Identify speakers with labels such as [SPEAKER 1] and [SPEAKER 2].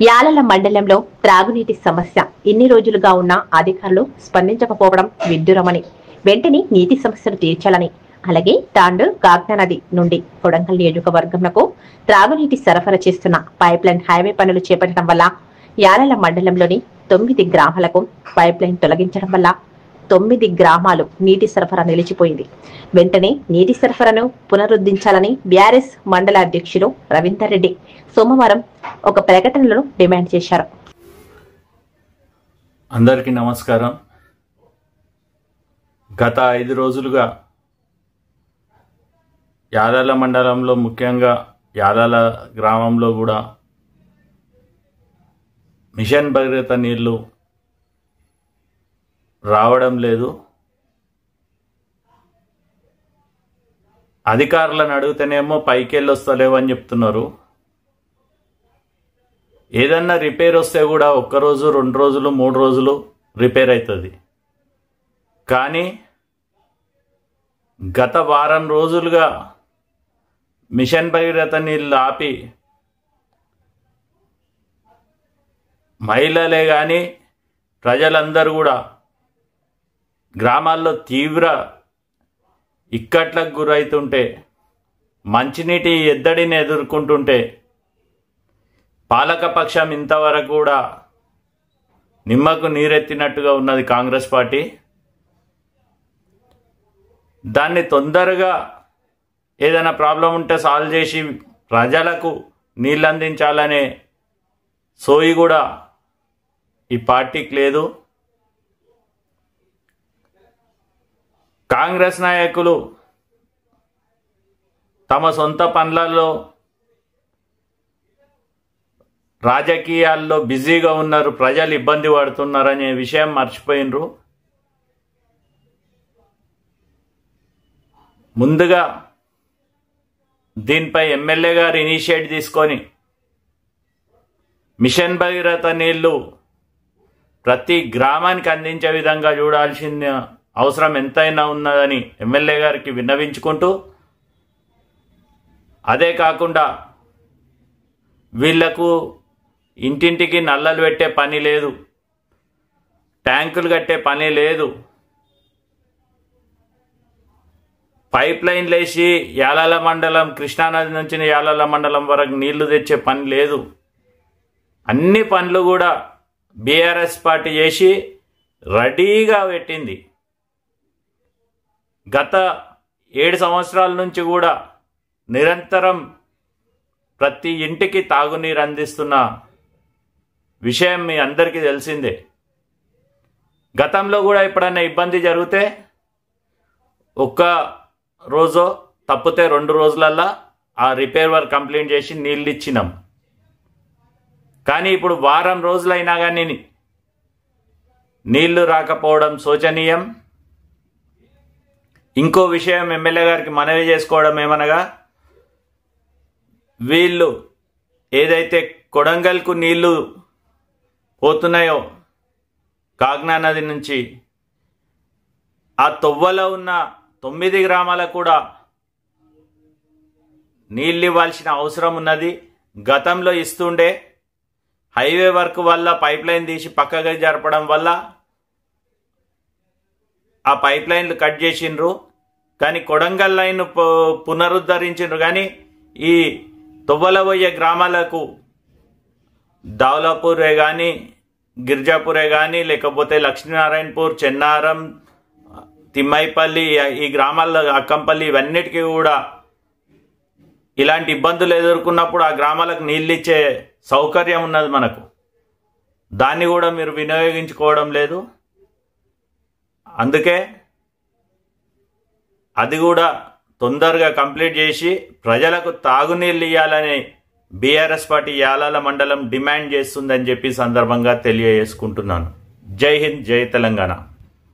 [SPEAKER 1] యాలల మండలంలో త్రాగునీటి సమస్య ఇన్ని రోజులుగా ఉన్న అధికారులు స్పందించకపోవడం విడ్డూరమని, వెంటనే నీటి సమస్యను తీర్చాలని, అలాగే తాండూర్ కాగ్నా నది నుండి కొడంగల్ నియోజకవర్గంకు త్రాగునీటి సరఫరా చేస్తున్న పైప్లైన్ హైవే పనులు చేపట్టడం వల్ల యాలల మండలంలోని 9 గ్రామాలకు పైప్లైన్ తొలగించడం వల్ల 9 గ్రామాలు నీటి సరఫరా నిలిచిపోయింది. వెంటనే నీటి సరఫరాను పునరుద్ధరించాలని బీఆర్ఎస్ మండల అధ్యక్షులు రవీందర్ రెడ్డి సోమవారం ఒక ప్రకటనలో డిమాండ్ చేశారు.
[SPEAKER 2] అందరికీ నమస్కారం. గత 5 రోజులుగా యాలల మండలంలో, ముఖ్యంగా యాలల గ్రామంలో కూడా మిషన్ భగీరథ నీళ్లు రావడం లేదు. అధికారులను అడిగితేనేమో పైకెళ్ళి వస్తలేవని చెప్తున్నారు. ఏదన్నా రిపేర్ వస్తే కూడా 1 రోజు, 2 రోజులు, 3 రోజులు రిపేర్ అవుతుంది. కానీ గత వారం రోజులుగా మిషన్ భగీరథ నీళ్ళు ఆపి మహిళలే కానీ ప్రజలందరూ కూడా గ్రామాల్లో తీవ్ర ఇక్కట్లకు గురవుతుంటే, మంచినీటి ఎద్దడిని ఎదుర్కొంటుంటే పాలకపక్షం ఇంతవరకు కూడా నిమ్మకు నీరెత్తినట్టుగా ఉన్నది కాంగ్రెస్ పార్టీ. దాన్ని తొందరగా ఏదైనా ప్రాబ్లం ఉంటే సాల్వ్ చేసి ప్రజలకు నీళ్ళు అందించాలనే సోయి కూడా ఈ పార్టీకి లేదు. కాంగ్రెస్ నాయకులు తమ సొంత పనులలో, రాజకీయాల్లో బిజీగా ఉన్నారు, ప్రజలు ఇబ్బంది పడుతున్నారనే విషయం మర్చిపోయినరు. ముందుగా దీనిపై ఎమ్మెల్యే గారు ఇనిషియేట్ తీసుకొని మిషన్ భగీరథ నీళ్లు ప్రతి గ్రామానికి అందించే విధంగా చూడాల్సిన అవసరం ఎంతైనా ఉన్నదని ఎమ్మెల్యే గారికి విన్నవించుకుంటూ, అదే కాకుండా వీళ్లకు ఇంటింటికి నల్లలు పెట్టే పని లేదు, ట్యాంకులు కట్టే పని లేదు, పైప్ లైన్లు వేసి యాలల మండలం, కృష్ణానది నుంచి యాలల మండలం వరకు నీళ్లు తెచ్చే పని లేదు. అన్ని పనులు కూడా బీఆర్ఎస్ పార్టీ చేసి రెడీగా పెట్టింది. గత 7 సంవత్సరాల నుంచి కూడా నిరంతరం ప్రతి ఇంటికి తాగునీరు అందిస్తున్న విషయం మీ అందరికీ తెలిసిందే. గతంలో కూడా ఎప్పుడైనా ఇబ్బంది జరిగితే 1 రోజో తప్పితే 2 రోజులల్లా ఆ రిపేర్ వర్క్ కంప్లీట్ చేసి నీళ్ళు ఇచ్చినాం. కానీ ఇప్పుడు వారం రోజులైనా కానీ నీళ్లు రాకపోవడం శోచనీయం. ఇంకో విషయం ఎమ్మెల్యే గారికి మనవి చేసుకోవడం ఏమనగా, వీళ్ళు ఏదైతే కొడంగల్కు నీళ్లు పోతున్నాయో కాగ్నా నది నుంచి, ఆ తొవ్వలో ఉన్న 9 గ్రామాలకు కూడా నీళ్ళు ఇవ్వాల్సిన అవసరం ఉన్నది. గతంలో ఇస్తుండే హైవే వర్క్ వల్ల పైప్ లైన్ తీసి పక్కగా జరపడం వల్ల ఆ పైప్ లైన్లు కట్ చేసిండ్రు. కానీ కొడంగల్ లైన్ పునరుద్ధరించిండ్రు. కానీ ఈ తొవ్వల పోయే గ్రామాలకు దావులాపూరే కానీ, గిర్జాపూరే కానీ, లేకపోతే లక్ష్మీనారాయణపూర్, చెన్నారం, తిమ్మైపల్లి, ఈ గ్రామాల్లో అక్కంపల్లి, ఇవన్నిటికీ కూడా ఇలాంటి ఇబ్బందులు ఎదుర్కొన్నప్పుడు ఆ గ్రామాలకు నీళ్ళు ఇచ్చే సౌకర్యం ఉన్నది మనకు. దాన్ని కూడా మీరు వినియోగించుకోవడం లేదు. అందుకే అది కూడా తొందరగా కంప్లీట్ చేసి ప్రజలకు తాగునీళ్ళు ఇవ్వాలని బీఆర్ఎస్ పార్టీ యాలల మండలం డిమాండ్ చేస్తుందని చెప్పి సందర్భంగా తెలియజేసుకుంటున్నాను. జై హింద్, జై తెలంగాణ.